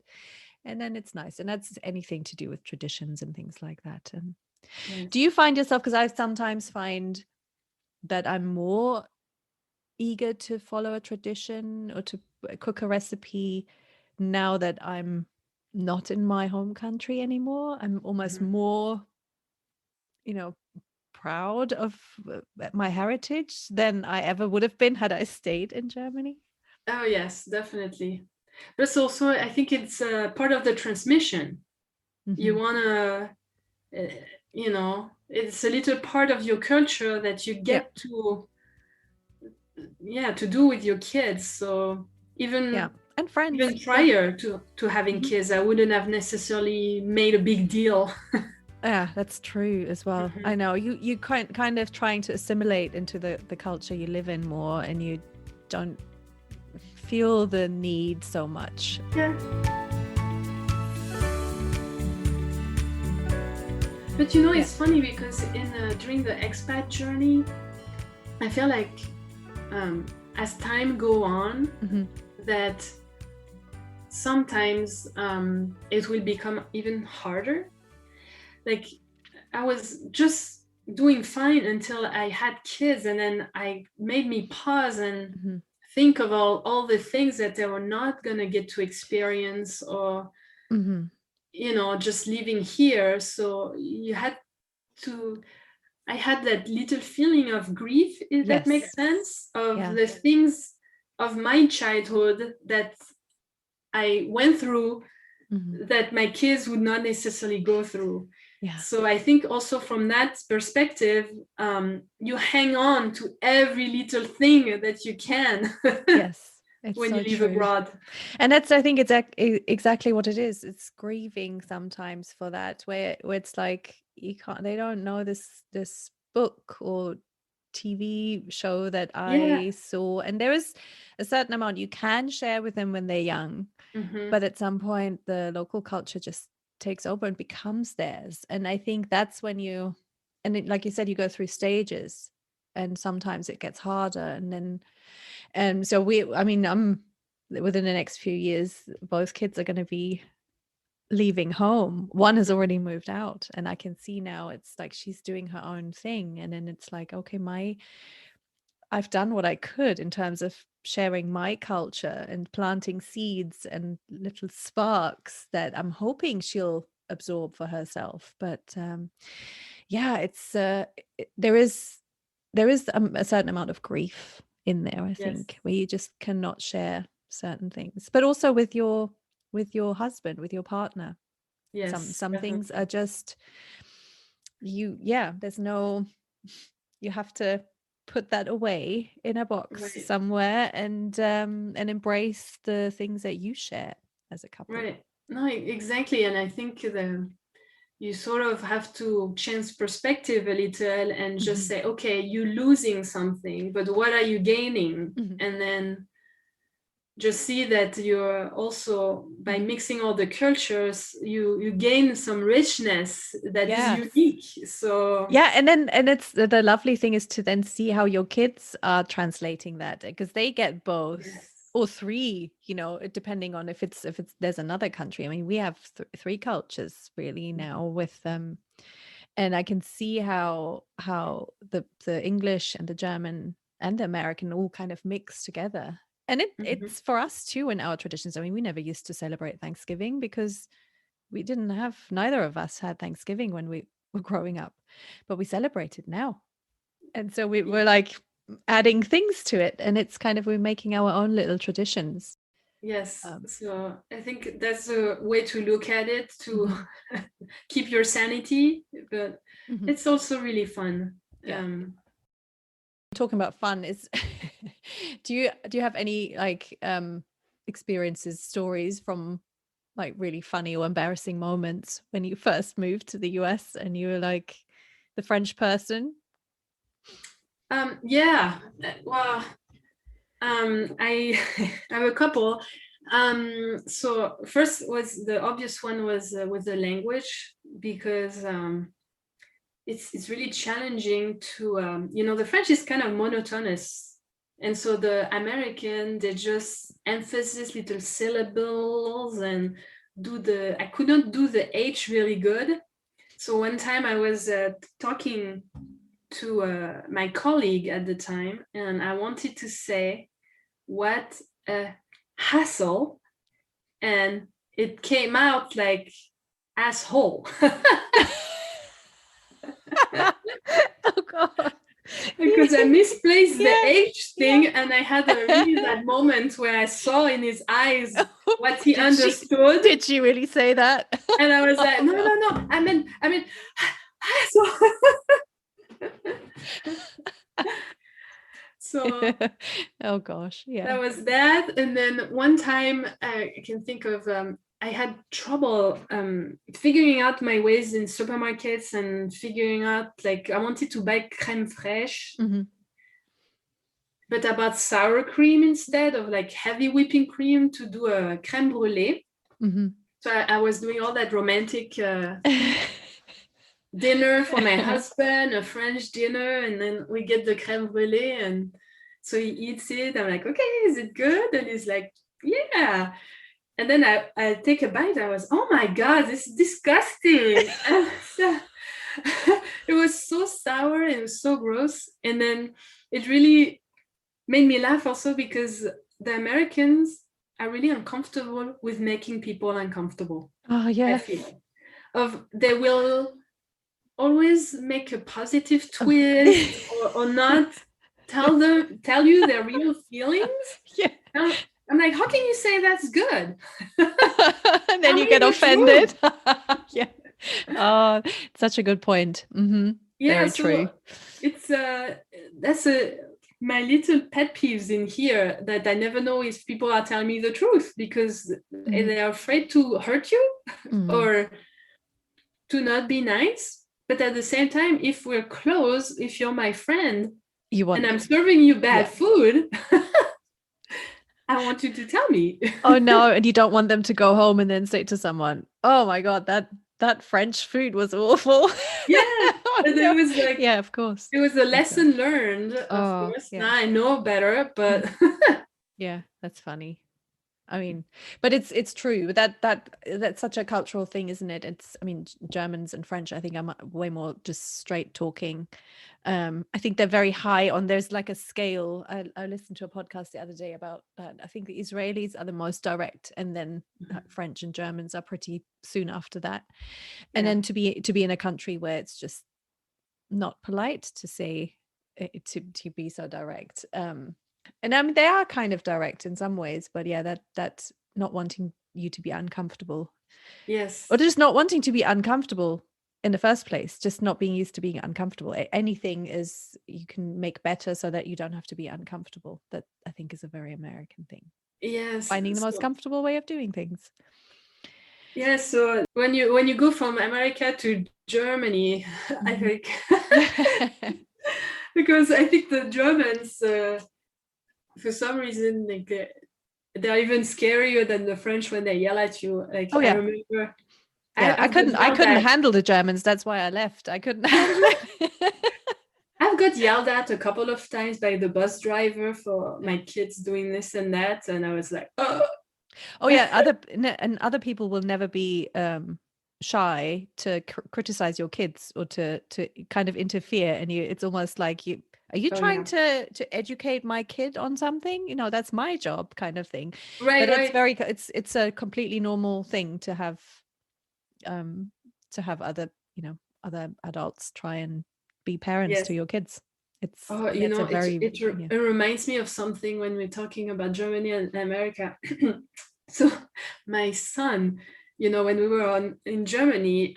A: then it's nice, and that's anything to do with traditions and things like that. And do
B: Yes.
A: you find yourself, because I sometimes find that I'm more eager to follow a tradition or to cook a recipe now that I'm not in my home country anymore. I'm almost
B: Mhm.
A: more, you know, proud of my heritage than I ever would have been had I stayed in Germany.
B: Oh, yes, definitely. But it's also, I think it's part of the transmission. You
A: Hmm.
B: want to, it's a little part of your culture that you
A: Yeah,
B: get to, yeah, to do with your kids. So
A: yeah,
B: even
A: and friends.
B: even
A: Yeah.
B: prior to having
A: Hmm.
B: kids, I wouldn't have necessarily made a big deal.
A: Yeah, that's true as well. I
B: Mhm.
A: know you kind of trying to assimilate into the culture you live in more, and you don't feel the need so much.
B: Yeah. But you know,
A: Yeah.
B: it's funny because in during the expat journey, I feel like as time go on,
A: Hmm.
B: that sometimes it will become even harder. Like I was just doing fine until I had kids, and then I made me pause and
A: Hmm.
B: think of all the things that they were not gonna get to experience, or
A: Hmm.
B: just living here. So you had to I had that little feeling of grief, if that makes
A: Yes.
B: sense, of
A: Yeah.
B: the things of my childhood that I went through
A: Hmm.
B: that my kids would not necessarily go through.
A: Yeah.
B: So I think also from that perspective, you hang on to every little thing that you can
A: Yes. It's
B: when you
A: so
B: live
A: true.
B: abroad.
A: And that's, I think, it's exactly what it is. It's grieving sometimes for that, where it's like they don't know this book or TV show that
B: Yeah.
A: I saw, and there is a certain amount you can share with them when they're young,
B: Hmm.
A: but at some point the local culture just takes over and becomes theirs. And I think that's when like you said, you go through stages, and sometimes it gets harder, and then and so I mean, within the next few years, both kids are going to be leaving home. One has already moved out, and I can see now it's like she's doing her own thing. And then it's like, okay, I've done what I could in terms of sharing my culture and planting seeds and little sparks that I'm hoping she'll absorb for herself. But yeah, it's there is a certain amount of grief in there, I
B: Yes.
A: think, where you just cannot share certain things, but also with your husband, with your partner.
B: Yes,
A: Some things are
B: definitely.
A: just there's no, you have to put that away in a box
B: Right,
A: somewhere and embrace the things that you share as a couple.
B: right. No, exactly. And I think you sort of have to change perspective a little and just
A: Hmm.
B: say, okay, you're losing something, but what are you gaining?
A: Hmm.
B: And then just see that you're also, by
A: Hmm.
B: mixing all the cultures, you gain some richness that is
A: Yes.
B: unique. So
A: Yeah, and it's the lovely thing is to then see how your kids are translating that, because they get both
B: yes.
A: or three, depending on if it's there's another country. I mean, we have three cultures really now with and I can see how the English and the German and the American all kind of mix together. And
B: Mhm.
A: it's for us too in our traditions. I mean, we never used to celebrate Thanksgiving because neither of us had Thanksgiving when we were growing up, but we celebrate it now. And so we're like adding things to it. And it's kind of, we're making our own little traditions.
B: Yes,
A: Um,
B: so I think that's a way to look at it, to
A: mhm,
B: keep your sanity, but
A: mhm.
B: it's also really fun.
A: Yeah. Talking about fun is do you have any like experiences, stories from like really funny or embarrassing moments when you first moved to the US and you were like the French person?
B: Yeah, well, I I have a couple. So first was the obvious one was with the language, because it's really challenging to the French is kind of monotonous, and so the American, they just emphasis little syllables and I could not do the H really good. So one time I was talking to my colleague at the time, and I wanted to say what a hassle, and it came out like asshole.
A: Oh God.
B: Because I misplaced the
A: Yeah,
B: H thing,
A: yeah.
B: and I had a really bad moment where I saw in his eyes what he
A: Did she
B: understood,
A: did she really say that?
B: and I was like,
A: Oh
B: no,
A: no.
B: no, no, I mean, so, so
A: Oh gosh, yeah.
B: that was that. And then one time I can think of, I had trouble figuring out my ways in supermarkets, and figuring out, like, I wanted to buy crème fraîche,
A: Mhm.
B: but about sour cream instead of like heavy whipping cream to do a crème brûlée.
A: Mhm.
B: So I was doing all that romantic dinner for my husband, a French dinner, and then we get the crème brûlée, and so he eats it. I'm like, okay, is it good? And he's like, yeah. And then I take a bite. I was, oh my God, this is disgusting. It was so sour and it was so gross. And then it really made me laugh also, because the Americans are really uncomfortable with making people uncomfortable.
A: Oh
B: I
A: yes.
B: feel they will always make a positive
A: Oh.
B: twist, or not tell you their real feelings.
A: Yeah.
B: I'm like, how can you say that's good?
A: And then
B: Tell
A: you
B: me
A: get
B: the truth.
A: offended. Yeah. Oh, it's such a good point.
B: Yeah,
A: Very true.
B: so it's that's my little pet peeves in here, that I never know if people are telling me the truth, because
A: Mhm.
B: they are afraid to hurt you,
A: Mhm.
B: or to not be nice. But at the same time, if we're close, if you're my friend
A: You
B: and
A: want,
B: I'm serving you bad
A: yeah.
B: food, I want you to tell me.
A: Oh no, and you don't want them to go home and then say to someone, "Oh my God, that French food was awful."
B: Yeah,
A: Oh
B: but it
A: no.
B: was like,
A: Yeah, of course.
B: it was a
A: Of course.
B: lesson learned, of
A: Oh,
B: course.
A: yeah.
B: Now I know better, but
A: Mhm. Yeah, that's funny. I mean, but it's true. That's such a cultural thing, isn't it? It's, I mean, Germans and French, I think, way more just straight talking. I think they're very high on, there's like a scale. I listened to a podcast the other day about that. I think the Israelis are the most direct, and then French and Germans are pretty soon after that. And
B: yeah.
A: then to be in a country where it's just not polite to say, to be so direct. And I mean, they are kind of direct in some ways, but yeah, that not wanting you to be uncomfortable,
B: Yes.
A: or just not wanting to be uncomfortable in the first place, just not being used to being uncomfortable. Anything is you can make better so that you don't have to be uncomfortable. That I think is a very American thing.
B: Yes.
A: Finding the most
B: So,
A: comfortable way of doing things.
B: yeah, so when you go from America to Germany, I think because I think the Germans, for some reason, like they're even scarier than the French when they yell at you. Like
A: Oh
B: I
A: yeah.
B: remember,
A: Yeah,
B: I've got
A: I
B: yelled
A: couldn't
B: at.
A: handle the Germans. That's why I left. I couldn't handle it.
B: I've got yelled at a couple of times by the bus driver for my kids doing this and that, and I was like, oh.
A: Oh yeah, other people will never be shy to criticize your kids or to kind of interfere, and it's almost like are you
B: Oh,
A: trying
B: yeah.
A: to educate my kid on something? That's my job, kind of thing.
B: Right,
A: But it's
B: right.
A: it's a completely normal thing to have other other adults try and be parents
B: Yes.
A: to your kids.
B: Oh,
A: That's a very
B: it reminds me of something when we're talking about Germany and America. So my son, when we were in Germany,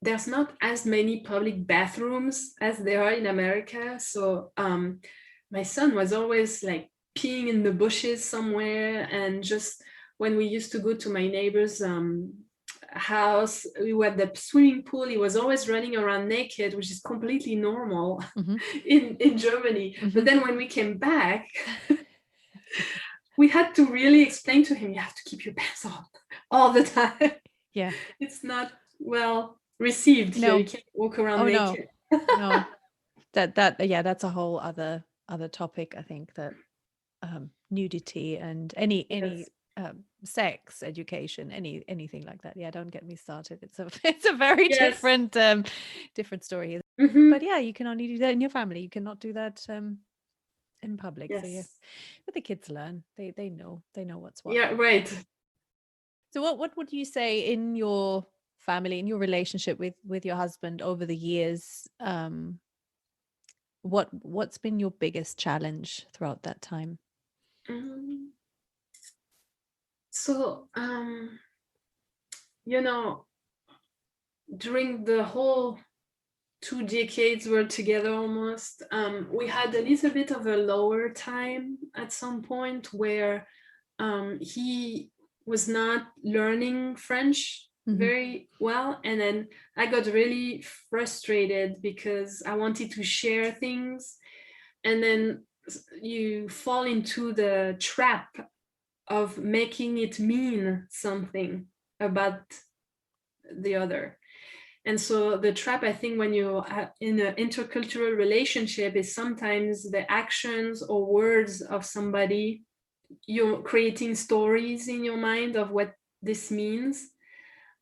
B: there's not as many public bathrooms as there are in America. So my son was always like peeing in the bushes somewhere, and just when we used to go to my neighbor's house, we were at the swimming pool, he was always running around naked, which is completely normal in Germany. But then when we came back, we had to really explain to him, you have to keep your pants on all the time.
A: Yeah.
B: It's not well received here.
A: No.
B: You can't walk around
A: Oh no.
B: naked.
A: No. That's a whole other topic. I think that nudity and any sex education, anything like that. Yeah, don't get me started. It's a it's a very
B: Yes.
A: different story.
B: Mm-hmm.
A: But yeah, you can only do that in your family. You cannot do that in public. So yeah,
B: Yes.
A: but the kids learn. They know what's what.
B: Yeah, right.
A: So what would you say in your family, in your relationship with your husband over the years? What's been your biggest challenge throughout that time?
B: Um, so you know, during the whole 2 decades we're together almost, we had a little bit of a lower time at some point where he was not learning French very well, and then I got really frustrated because I wanted to share things, and then you fall into the trap of making it mean something about the other. And so the trap, I think, when you're in an intercultural relationship is sometimes the actions or words of somebody, you're creating stories in your mind of what this means.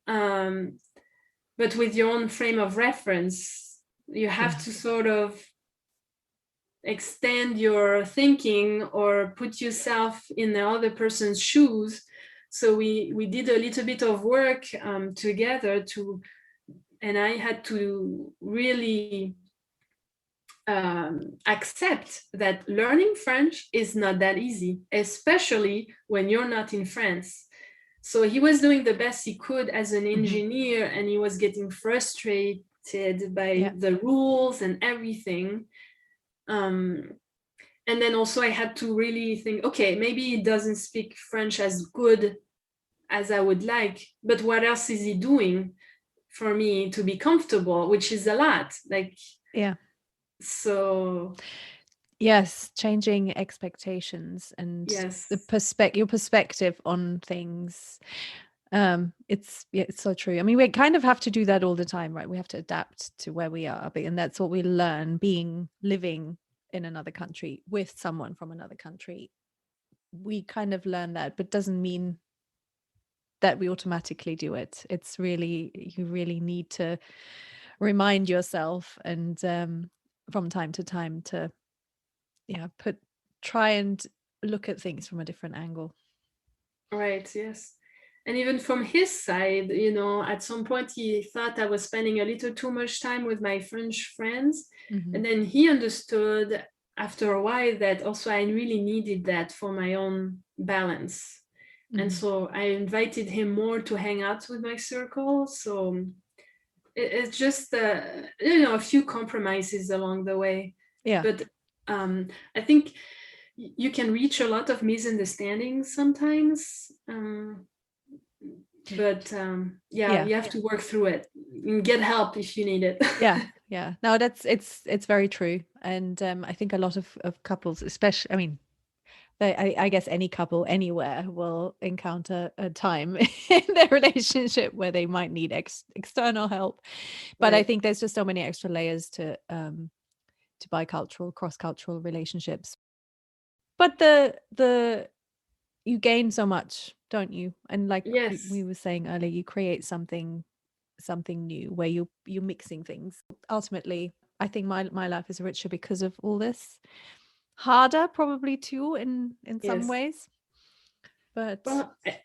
B: But with your own frame of reference, you have to sort of extend your thinking or put yourself in the other person's shoes. So we did a little bit of work together and I had to really accept that learning French is not that easy, especially when you're not in France. So he was doing the best he could as an engineer, and he was getting frustrated by the rules and everything. And then also I had to really think, okay, maybe he doesn't speak French as good as I would like, but what else is he doing for me to be comfortable, which is a lot. So
A: yes, changing expectations and your perspective on things. It's so true. I mean, we kind of have to do that all the time, right? We have to adapt to where we are, and that's what we learn living in another country with someone from another country. We kind of learn that, but doesn't mean that we automatically do it. It's really, you really need to remind yourself and from time to time to try and look at things from a different angle.
B: Right, yes. And even from his side, at some point he thought I was spending a little too much time with my French friends. And then he understood after a while that also I really needed that for my own balance. And so I invited him more to hang out with my circle. So it's just a few compromises along the way.
A: Yeah.
B: But I think you can reach a lot of misunderstandings sometimes. But you have to work through it and get help if you need it.
A: Yeah. No, it's very true. And I think a lot of couples, especially, I mean, I guess any couple anywhere will encounter a time in their relationship where they might need external help. But I think there's just so many extra layers to bicultural, cross-cultural relationships. But the you gain so much, don't you? And like we were saying earlier, you create something new where you're mixing things. Ultimately, I think my life is richer because of all this. Harder probably too in some ways. But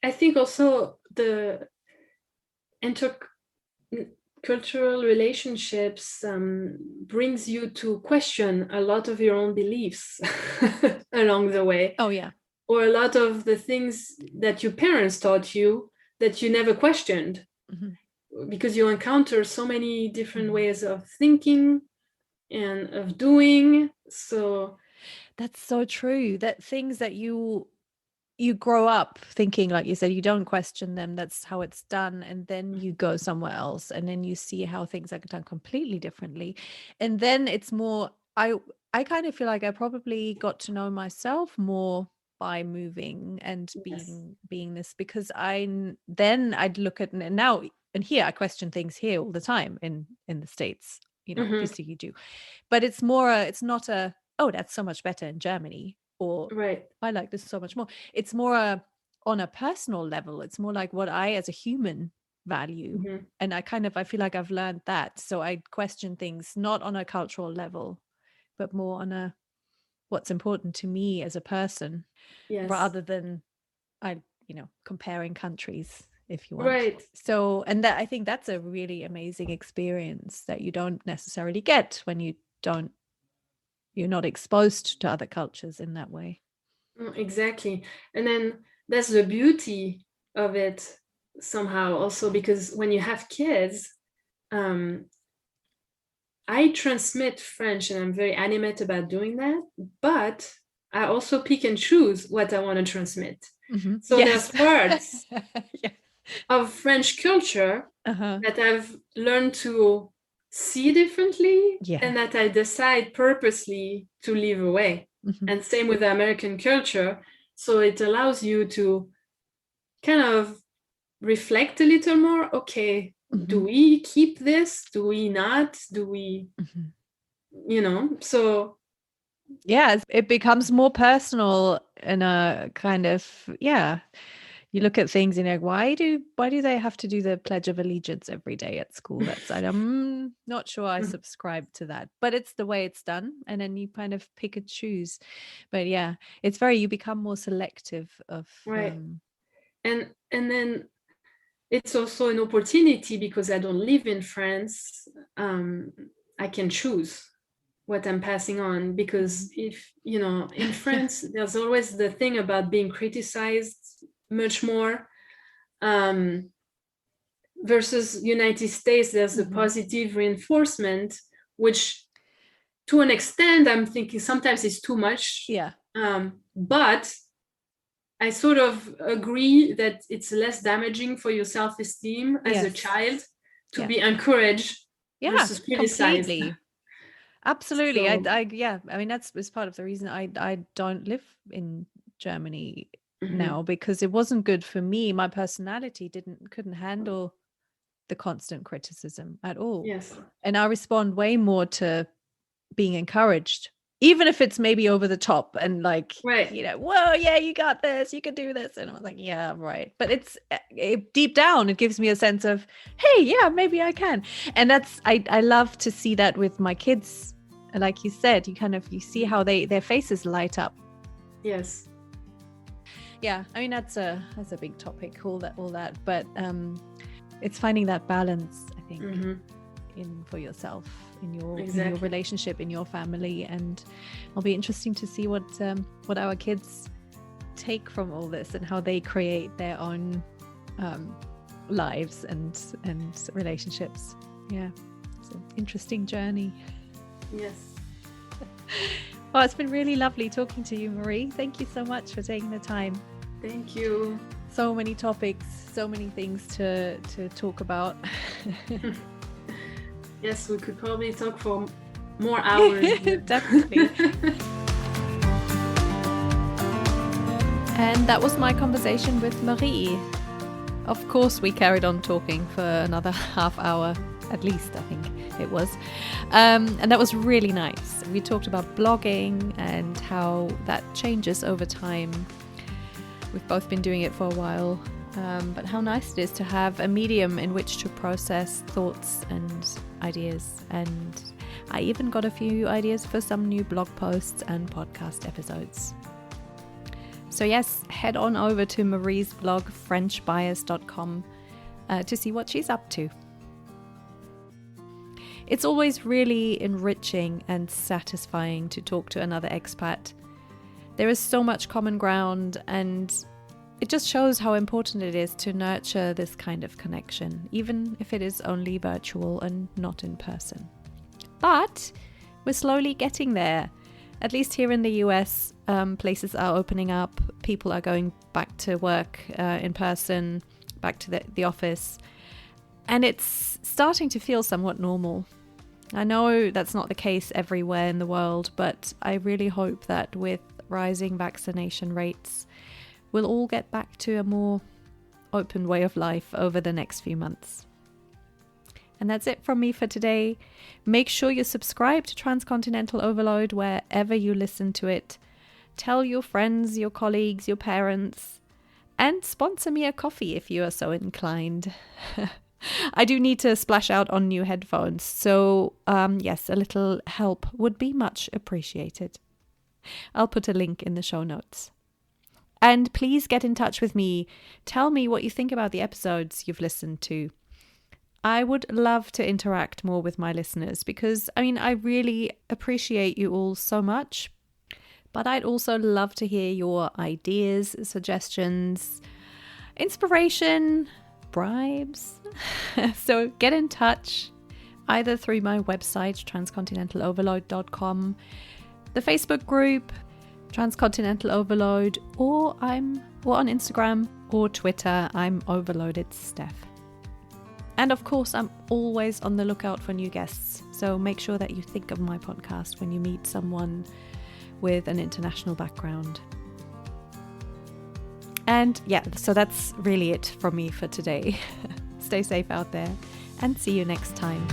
B: I think also the intercultural relationships brings you to question a lot of your own beliefs along the way.
A: Oh yeah.
B: Or a lot of the things that your parents taught you that you never questioned, because you encounter so many different ways of thinking and of doing. So
A: that's so true, that things that you grow up thinking, like you said, you don't question them, that's how it's done, and then you go somewhere else and then you see how things are done completely differently, and then it's more, I kind of feel like I probably got to know myself more by moving and being this, because then I'd look at, and now and here I question things here all the time in the States, obviously you do, but it's more it's not a, oh, that's so much better in Germany, or I like this so much more. It's more on a personal level. It's more like what I as a human value. And I feel like I've learned that. So I question things not on a cultural level, but more on what's important to me as a person, rather than comparing countries, if you want. So, and that, I think that's a really amazing experience that you don't necessarily get when you're not exposed to other cultures in that way.
B: Exactly. And then that's the beauty of it somehow also, because when you have kids, I transmit French and I'm very animate about doing that, but I also pick and choose what I want to transmit. So there's parts of French culture that I've learned to see differently, and that I decide purposely to leave away. And same with the American culture. So it allows you to kind of reflect a little more. Okay, do we keep this? Do we not? Do we, so.
A: Yeah, it becomes more personal in a kind of, you look at things and you're like, why do they have to do the Pledge of Allegiance every day at school? I'm not sure I subscribe to that, but it's the way it's done. And then you kind of pick and choose. But yeah, you become more selective of.
B: And then it's also an opportunity, because I don't live in France. I can choose what I'm passing on, because if, in France, there's always the thing about being criticized much more, versus United States, there's a positive reinforcement, which to an extent, I'm thinking sometimes it's too much. But I sort of agree that it's less damaging for your self-esteem as a child to be encouraged versus criticized.
A: Completely. Absolutely. So, I mean, that's part of the reason I don't live in Germany now, because it wasn't good for me. My personality couldn't handle the constant criticism at all. And I respond way more to being encouraged, even if it's maybe over the top and like, whoa, yeah, you got this, you can do this. And I was like, yeah, right. But it's deep down, it gives me a sense of, hey, yeah, maybe I can. And that's, I love to see that with my kids. Like you said, you see how their faces light up.
B: Yes.
A: Yeah. I mean, that's a big topic, all that, but it's finding that balance, I think, for yourself, in your relationship, in your family. And it'll be interesting to see what our kids take from all this and how they create their own lives and relationships. Yeah, it's an interesting journey.
B: Yes.
A: Well, it's been really lovely talking to you, Marie. Thank you so much for taking the time.
B: Thank you.
A: So many topics, so many things to talk about.
B: Yes, we could probably talk for more hours.
A: Definitely. And that was my conversation with Marie. Of course, we carried on talking for another half hour, at least, I think it was. And that was really nice. We talked about blogging and how that changes over time. We've both been doing it for a while, but how nice it is to have a medium in which to process thoughts and ideas. And I even got a few ideas for some new blog posts and podcast episodes. So yes, head on over to Marie's blog, frenchbias.com, to see what she's up to. It's always really enriching and satisfying to talk to another expat. There is so much common ground, and it just shows how important it is to nurture this kind of connection, even if it is only virtual and not in person. But we're slowly getting there. At least here in the US, places are opening up. People are going back to work in person, back to the office. And it's starting to feel somewhat normal. I know that's not the case everywhere in the world, but I really hope that with rising vaccination rates, we'll all get back to a more open way of life over the next few months. And that's it from me for today. Make sure you subscribe to Transcontinental Overload wherever you listen to it. Tell your friends, your colleagues, your parents, and sponsor me a coffee if you are so inclined. I do need to splash out on new headphones, so yes, a little help would be much appreciated. I'll put a link in the show notes. And please get in touch with me. Tell me what you think about the episodes you've listened to. I would love to interact more with my listeners because, I really appreciate you all so much. But I'd also love to hear your ideas, suggestions, inspiration, bribes. So get in touch either through my website, transcontinentaloverload.com, the Facebook group, Transcontinental Overload, or on Instagram or Twitter, I'm Overloaded Steph. And of course, I'm always on the lookout for new guests. So make sure that you think of my podcast when you meet someone with an international background. And yeah, so that's really it from me for today. Stay safe out there and see you next time.